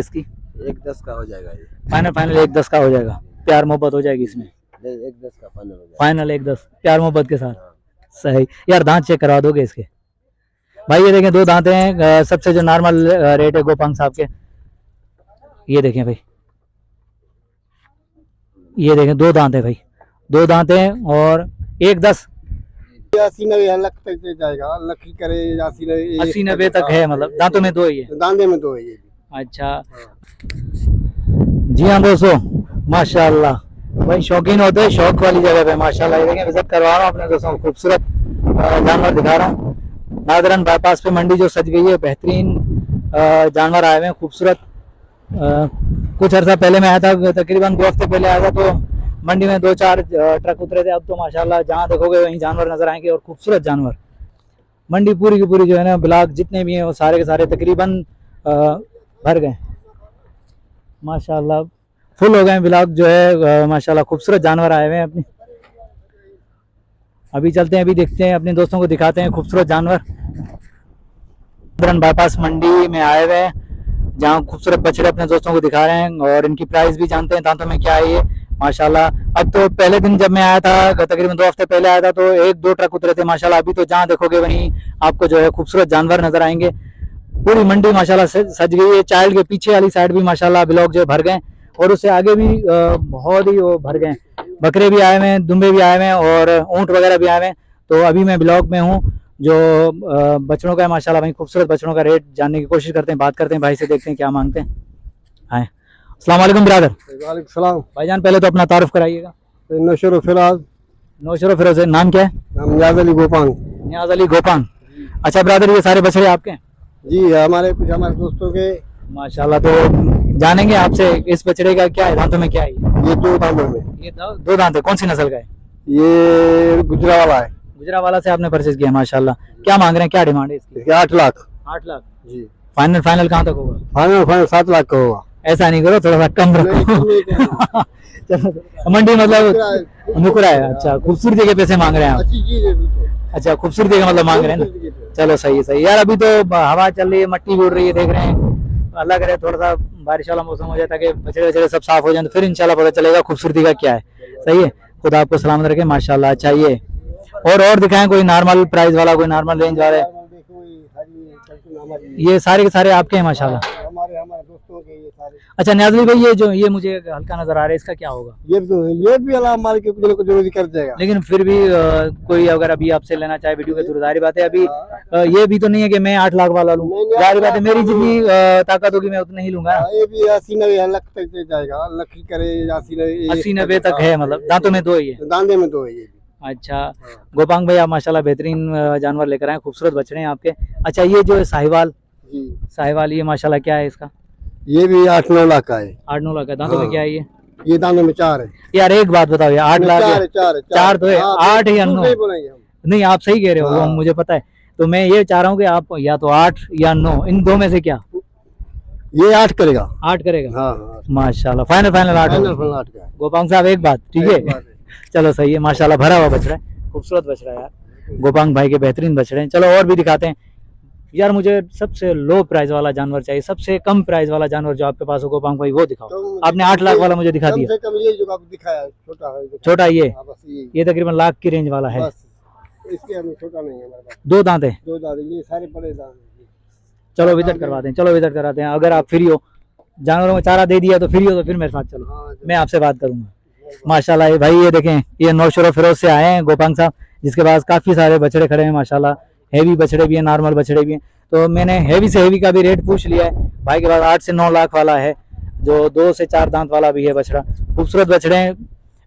इसकी 1-10 का हो जाएगा ये। फाइनल फाइनल 1-10 का हो जाएगा, प्यार मोहब्बत हो जाएगी इसमें। नहीं 1-10 का फाइनल हो जाएगा। फाइनल 1-10 प्यार मोहब्बत के साथ। हाँ। सही यार, दांत चेक करवा दोगे इसके? भाई ये देखें 2 दांत हैं, सबसे जो नॉर्मल रेट है गोपांग साहब के, ये देखें भाई, ये देखें 2 दांत है भाई, 2 दांत हैं और 1-10 80-90 लाख तक दे जाएगा, लकी करे 80-90 तक है, मतलब दांतों में 2 ही है। दांते में 2 है ये। अच्छा जी हाँ दोस्तों, माशाल्लाह भाई शौकीन होते हैं शौक वाली जगह पे, माशाल्लाह ये देखें विजिट करवा रहा हूँ अपने दोस्तों को, खूबसूरत जानवर दिखा रहा हूँ। नादरन बाईपास पे मंडी जो सज गई है, बेहतरीन जानवर आए हुए हैं, खूबसूरत। कुछ अर्सा पहले मैं आया था, तकरीबन 2 हफ्ते पहले आया था, तो मंडी में 2-4 ट्रक उतरे थे। अब तो माशाल्लाह जहाँ देखोगे वहीं जानवर नजर आएंगे, और खूबसूरत जानवर। मंडी पूरी की पूरी जो है ना, ब्लॉक जितने भी हैं वो सारे के सारे तकरीबन भर गए माशाल्लाह, फुल हो गए ब्लॉक जो है माशाल्लाह। खूबसूरत जानवर आए हुए हैं अपनी। अभी चलते हैं, अभी देखते हैं, अपने दोस्तों को दिखाते हैं खूबसूरत जानवर। बाईपास मंडी में आए हुए हैं, जहाँ खूबसूरत बछड़े अपने दोस्तों को दिखा रहे हैं, और इनकी प्राइस भी जानते हैं दांतों में क्या है ये माशाल्लाह। अब तो पहले दिन जब मैं आया था, तकरीबन 2 हफ्ते पहले आया था, तो 1-2 ट्रक उतरे थे माशाल्लाह। अभी तो जहाँ देखोगे वहीं आपको जो है खूबसूरत जानवर नजर आएंगे। पूरी मंडी माशाल्लाह सज गई है। चाइल्ड के पीछे वाली साइड भी माशाल्लाह ब्लॉक जो भर गए, और उससे आगे भी बहुत ही वो भर गए। बकरे भी आए हुए हैं, दुम्बे भी आए हुए हैं, और ऊँट वगैरह भी आए हुए हैं। तो अभी मैं ब्लॉक में हूँ जो बछड़ों का है माशाल्लाह। भाई खूबसूरत बछड़ों का रेट जानने की कोशिश करते हैं, बात करते हैं भाई से, देखते हैं क्या मांगते हैं। हाय अस्सलाम वालेकुम ब्रदर। वालेकुम सलाम भाईजान पहले तो अपना तारुफ कराइएगा। नौशर फिराज। नौशर फिरोज, नाम क्या है? नाम नियाज अली गोपांग। नियाज अली गोपांग। अच्छा ब्रदर, ये सारे बछड़े आपके हैं? जी हमारे कुछ हमारे दोस्तों के माशाल्लाह। तो जानेंगे आपसे इस बछड़े का क्या है, दांतों में क्या है? ये 2 दांतों में। ये 2 दांत है, कौन सी नस्ल का है? ये गुजरावाला है। गुजरावाला से आपने परचेज किया माशाल्लाह। क्या मांग रहे हैं, क्या डिमांड है इसकी? इसके 8 लाख। 8 लाख जी। फाइनल फाइनल कहाँ तक होगा? फाइनल 7 लाख का होगा। ऐसा नहीं करो, थोड़ा सा कम रखो। चलो मंडी मतलब नुकरा है। अच्छा खूबसूरती के पैसे मांग रहे हैं आप? अच्छी चीज है। अच्छा खूबसूरती का मतलब मांग रहे हैं ना। चलो सही है सही यार। अभी तो हवा चल रही है, मट्टी उड़ रही है, देख रहे हैं। अल्लाह करे थोड़ा सा बारिश वाला मौसम हो जाए, ताकि बछड़े वछड़े सब साफ हो जाए, तो फिर इंशाल्लाह पता चलेगा खूबसूरती का क्या है। सही है, खुदा आपको सलामत रखे माशाल्लाह। अच्छा और दिखाएं कोई नॉर्मल प्राइस वाला, कोई नॉर्मल रेंज वाले। ये सारे के सारे आपके हैं माशाल्लाह। हमारे दोस्तों के ये सारे। अच्छा न्याज़ली भाई, ये मुझे हल्का नजर आ रहा है, इसका क्या होगा? ये भी अल्लाह हमारे के कुछ जरूरी कर देगा। लेकिन फिर भी कोई अगर अभी आपसे लेना चाहे वीडियो के थ्रू, जाहिर बात है अभी ये भी तो नहीं है कि मैं 8 लाख वाला लूं। जाहिर बात है मेरी जितनी ताकत होगी मैं उतना ही लूंगा। ये भी 80-90 लाख तक दे जाएगा, लकी करे 80-90 तक है, मतलब दांतों में 2 ही है। दांते में 2 है ये। अच्छा गोपांग भाई, आप माशाल्लाह बेहतरीन जानवर लेकर आए, खूबसूरत बछड़े हैं आपके। अच्छा ये जो है साहिवाल, ये माशाल्लाह क्या है इसका? ये भी 8-9 लाख का है। 8-9 लाख का। दांतों में क्या है ये? ये दांतों में 4 है। यार एक बात बताओ, ये 8 लाख 4 तो है, 8 या 9? नहीं आप सही कह रहे हो, वो मुझे पता है। तो मैं ये चाह रहा हूँ कि आप या तो 8 या 9, इन 2 में से क्या? ये 8 करेगा। 8 करेगा। हाँ माशाल्लाह। फाइनल 8 का। गोपांग साहब एक बात, ठीक है? चलो सही है माशाल्लाह, भरा हुआ बछड़ा है, खूबसूरत बछड़ा है यार। गोपांग भाई के बेहतरीन बछड़े हैं। चलो और भी दिखाते हैं यार। मुझे सबसे लो प्राइस वाला जानवर चाहिए, सबसे कम प्राइस वाला जानवर जो आपके पास हो गोपांग भाई, वो दिखाओ। आपने 8 लाख वाला मुझे दिखा दिया। कम ये जो आपको दिखाया छोटा है। छोटा ये तकरीबन लाख की रेंज वाला है। इसके हमें छोटा नहीं है हमारे पास। 2 दांत है। 2 दांत, ये सारे बड़े दांत। चलो विजिट करवाते हैं, चलो विजिट कराते हैं। अगर आप फ्री हो, जानवरों को चारा दे दिया तो फ्री हो, तो फिर मेरे साथ चलो, मैं आपसे बात करूंगा माशाल्लाह। भाई ये देखें, ये नौशर फिरोज से आए हैं गोपांग साहब, जिसके पास काफी सारे बछड़े खड़े हैं माशाल्लाह। हैवी बछड़े भी हैं, नॉर्मल बछड़े भी हैं। तो मैंने हैवी से हैवी का भी रेट पूछ लिया है। भाई के पास 8 से 9 लाख वाला है, जो 2 से 4 दांत वाला भी है बछड़ा। खूबसूरत बछड़े हैं।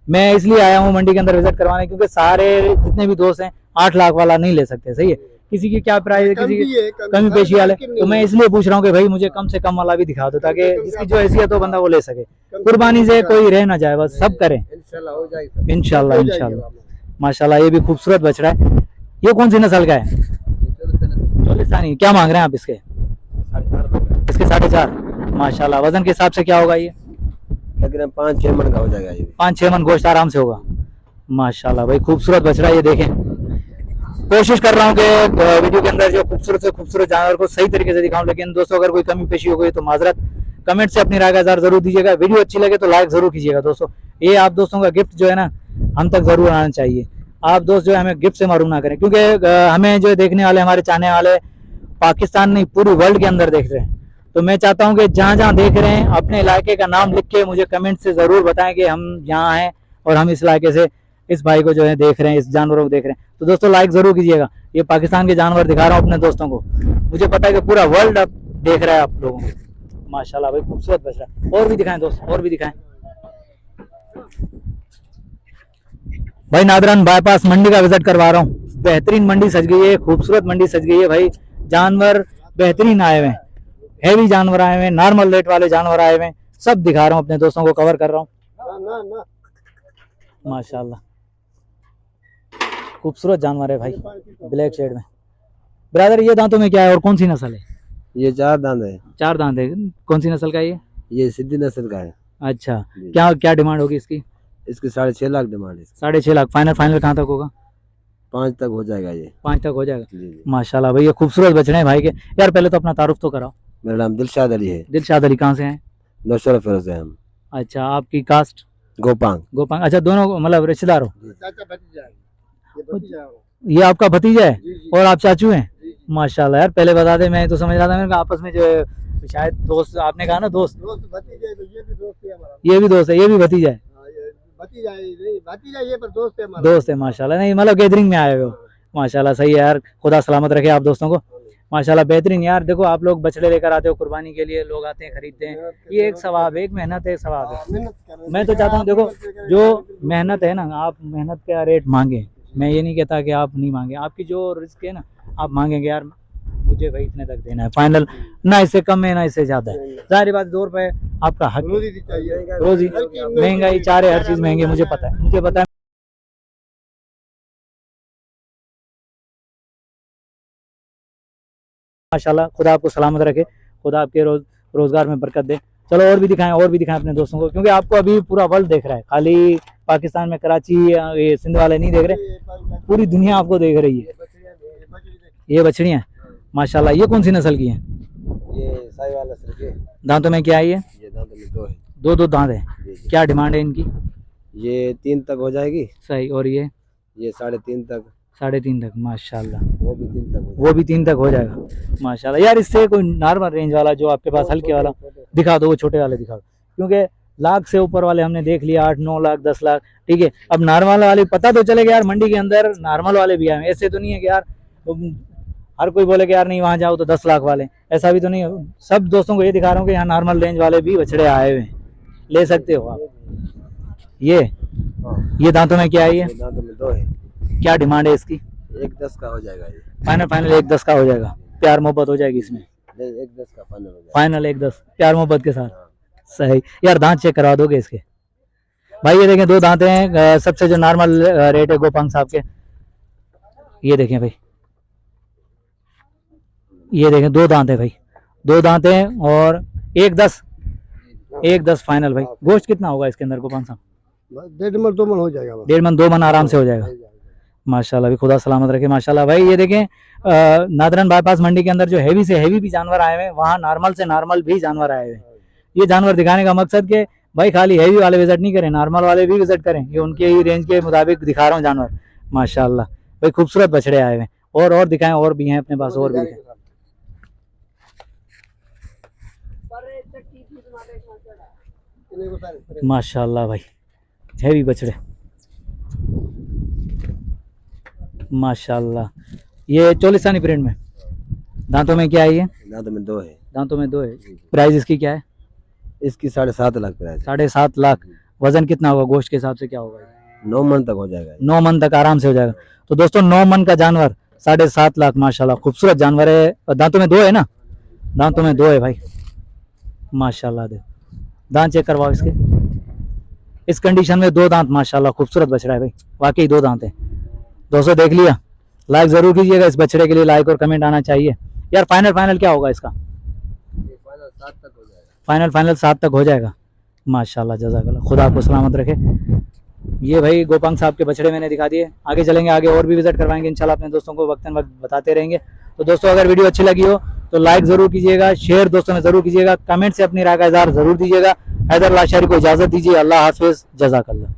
मैं इसलिए आया हूँ मंडी के अंदर विजिट करवाने, क्योंकि सारे जितने भी दोस्त हैं 8 लाख वाला नहीं ले सकते। सही है, किसी की क्या प्राइस है, किसी की कमी पेशी वाले। तो मैं इसलिए पूछ रहा हूँ कि भाई मुझे कम से कम वाला भी दिखा दो, ताकि जिसकी जो हैसियत हो बंदा वो ले सके। कुर्बानी से कोई रह ना जाए, बस सब करें इंशाल्लाह। माशाल्लाह ये भी खूबसूरत बछड़ा है। ये कौन सी नस्ल का है? चोलिस्तानी। क्या मांग रहे हैं आप इसके? 4.5 माशाल्लाह। वजन के हिसाब से क्या होगा ये? तकरीबन 5-6 मन का हो जाएगा। ये 5-6 मन गोश्त आराम से होगा माशाल्लाह। भाई खूबसूरत बछड़ा, ये देखें। कोशिश कर रहा हूँ कि वीडियो के अंदर जो खूबसूरत से खूबसूरत जानवर को सही तरीके से दिखाऊं, लेकिन दोस्तों अगर कोई कमी पेशी हो गई तो माजरत। कमेंट से अपनी राय का इज़हार जरूर दीजिएगा। वीडियो अच्छी लगे तो लाइक जरूर कीजिएगा दोस्तों। ये आप दोस्तों का गिफ्ट जो है ना हम तक जरूर आना चाहिए। आप दोस्त जो है हमें गिफ्ट से महरूम ना करें, क्योंकि हमें जो देखने वाले, हमारे चाहने वाले पाकिस्तान नहीं पूरी वर्ल्ड के अंदर देख रहे हैं। तो मैं चाहता हूँ कि जहाँ जहाँ देख रहे हैं अपने इलाके का नाम लिख के मुझे कमेंट से ज़रूर बताएं कि हम यहाँ हैं और हम इस इलाके से इस भाई को जो है देख रहे हैं, इस जानवरों को देख रहे हैं। तो दोस्तों लाइक ज़रूर कीजिएगा। ये पाकिस्तान के जानवर दिखा रहा हूँ अपने दोस्तों को, मुझे पता है कि पूरा वर्ल्ड अब देख रहा है आप लोगों को। माशाल्लाह भाई खूबसूरत बच रहा है। और भी दिखाएं दोस्त, और भी दिखाएं भाई। नादरन बाईपास मंडी का विजिट करवा रहा हूँ। बेहतरीन मंडी सज गई है, खूबसूरत मंडी सज गई है भाई। जानवर बेहतरीन आए हुए हैं, हैवी जानवर आए हुए हैं, नॉर्मल रेट वाले जानवर आए हुए हैं। सब दिखा रहा हूँ अपने दोस्तों को, कवर कर रहा हूँ। माशाल्लाह खूबसूरत जानवर है भाई, ब्लैक शेड में। ब्रदर ये दांतों में क्या है और कौन सी नस्ल है? ये 4 दांत है। 4 दांत है। कौन सी नस्ल का है ये सिद्धि नस्ल का है। अच्छा, क्या क्या डिमांड होगी इसकी? इसकी 6.5 लाख डिमांड है। 6.5 लाख। फाइनल फाइनल कहाँ तक होगा? 5 तक हो जाएगा ये। 5 तक हो जाएगा। जी। माशाल्लाह भाई ये खूबसूरत बछड़े हैं भाई के। यार पहले तो अपना तारुफ तो कराओ। मेरा नाम दिलशाद अली है। दिलशाद अली कहाँ से हैं? नौशरा फिरोज है हम। अच्छा, आपकी कास्ट? गोपांग। गोपांग। अच्छा, दोनों मतलब रिश्तेदार हो? चाचा भतीजा है। ये भतीजा है। ये आपका भतीजा है जी, जी। और आप चाचू हैं? माशाल्लाह यार पहले बता दे, मैं तो समझ रहा था मेरे को आपस में जो है शायद दोस्त, आपने कहा ना दोस्त। भतीजा है तो ये भी दोस्त है हमारा। ये भी दोस्त है, ये भी भतीजा है। भतीजा है, नहीं भतीजा ये पर दोस्त है हमारा। दोस्त है माशाल्लाह। नहीं मतलब गैदरिंग में आए हुए हो। माशाल्लाह सही है यार, खुदा सलामत रखे आप दोस्तों को। माशाल्लाह बेहतरीन। यार देखो आप लोग बछड़े लेकर आते हो कुर्बानी के लिए, लोग आते हैं खरीदते हैं। ये एक सवाब है, एक मेहनत है, एक सवाब है। मैं तो चाहता हूँ देखो जो मेहनत है ना, आप मेहनत का रेट मांगे। मैं ये नहीं कहता कि आप नहीं मांगे, आपकी जो रिस्क है ना आप मांगेंगे यार मुझे भाई इतने तक देना है फाइनल, ना इससे कम है ना इससे ज्यादा है। जाहिर बात 2 रुपए आपका हक है। रोजी महंगाई चारे हर चीज महंगी, मुझे पता है, मुझे पता है। माशाल्लाह खुदा आपको सलामत रखे, खुदा आपके रोजगार में बरकत दे। चलो और भी दिखाएं, और भी दिखाएं अपने दोस्तों को, क्योंकि आपको अभी पूरा वर्ल्ड देख रहा है, खाली पाकिस्तान में कराची ये सिंध वाले नहीं देख रहे, पूरी दुनिया आपको देख रही है। ये बछड़ियाँ माशाल्लाह। ये कौन सी नस्ल की हैं? ये साहिवाल नस्ल के। दांतों में क्या है ये? दांतों में 2 है। 2 दांत है। क्या डिमांड है इनकी? ये 3 तक हो जाएगी। सही। और ये 3.5 तक। 3.5 तक। माशाल्लाह वो भी 3 तक। वो भी 3 तक हो जाएगा। माशाल्लाह यार इससे कोई नॉर्मल रेंज वाला जो आपके पास हल्के वाला दिखा दो, वो छोटे वाले दिखा दो, क्योंकि लाख से ऊपर वाले हमने देख लिया 8, 9 लाख, 10 लाख, ठीक है। अब नॉर्मल वाले पता तो चलेगा यार, मंडी के अंदर नॉर्मल वाले भी आए, ऐसे तो नहीं है कि यार हर कोई बोले कि यार नहीं वहाँ जाओ तो 10 लाख वाले, ऐसा भी तो नहीं है। सब दोस्तों को ये दिखा रहा हूँ कि यहाँ नॉर्मल रेंज वाले भी बछड़े आए हुए हैं, ले सकते हो आप। ये दांतों में क्या है? ये दांतों में 2 है। क्या डिमांड है इसकी? 1.10 का हो जाएगा ये। फाइनल फाइनल 1.10 का हो जाएगा। प्यार मोहब्बत हो जाएगी इसमें? नहीं 1.10 का फाइनल हो जाएगा। फाइनल 1.10 प्यार मोहब्बत के साथ। सही। यार दांत चेक करवा दोगे इसके? भाई ये देखें 2 दांत हैं। सबसे जो नॉर्मल रेट है गोपांग साहब के, ये देखें भाई, ये देखें 2 दांत है भाई, 2 दांत हैं और 1.10 फाइनल भाई। गोश्त कितना होगा इसके अंदर गोपांग साहब? 1.5 मन 2 मन हो जाएगा। 1.5 मन 2 मन आराम से हो जाएगा। माशाल्लाह भी खुदा सलामत रखे। माशाल्लाह भाई ये देखें नादरन बाईपास मंडी के अंदर जो हैवी से हैवी भी जानवर आए हुए हैं, वहाँ नॉर्मल से नॉर्मल भी जानवर आए हुए हैं। ये जानवर दिखाने का मकसद के भाई खाली हैवी वाले विजिट नहीं करें, नॉर्मल वाले भी विजिट करें। ये उनके ही रेंज के मुताबिक दिखा रहा हूँ जानवर। माशाल्लाह भाई खूबसूरत बछड़े आए हुए हैं। और दिखाएं, और भी हैं अपने पास, और भी दिखाएं। माशाल्लाह भाई हैवी बछड़े माशाल्लाह। ये चोलिस्तानी प्रिंट में। दांतों में क्या है ये? दांतों में 2 है। दांतों में 2 है। प्राइस इसकी क्या है? इसकी 7.5 लाख प्राइस। 7.5 लाख। वजन कितना होगा गोश्त के हिसाब से क्या होगा? 9 मन तक हो जाएगा। 9 मन तक आराम से हो जाएगा। तो दोस्तों 9 मन का जानवर 7.5 लाख। माशाल्लाह खूबसूरत जानवर है। दांतों में 2 है ना? दांतों में 2 है भाई माशाल्लाह। दे दांत चेक करवाओ इसके। इस कंडीशन में 2 दांत माशाल्लाह खूबसूरत बछड़ा है भाई, वाकई 2 दांत है। दोस्तों देख लिया, लाइक जरूर कीजिएगा। इस बछड़े के लिए लाइक और कमेंट आना चाहिए यार। फाइनल क्या होगा इसका? फाइनल 7 तक हो जाएगा। माशाल्लाह जज़ाकल्लाह, खुदा आपको सलामत रखे। ये भाई गोपांग साहब के बछड़े मैंने दिखा दिए। आगे चलेंगे, आगे और भी विजिट करवाएंगे इंशाल्लाह, अपने दोस्तों को वक्तन वक्त बताते रहेंगे। तो दोस्तों अगर वीडियो अच्छी लगी हो तो लाइक जरूर कीजिएगा, शेयर दोस्तों में जरूर कीजिएगा, कमेंट से अपनी राय का इजहार जरूर दीजिएगा। हैदर लाशारी को इजाजत दीजिए। अल्लाह हाफिज, जज़ाकल्लाह।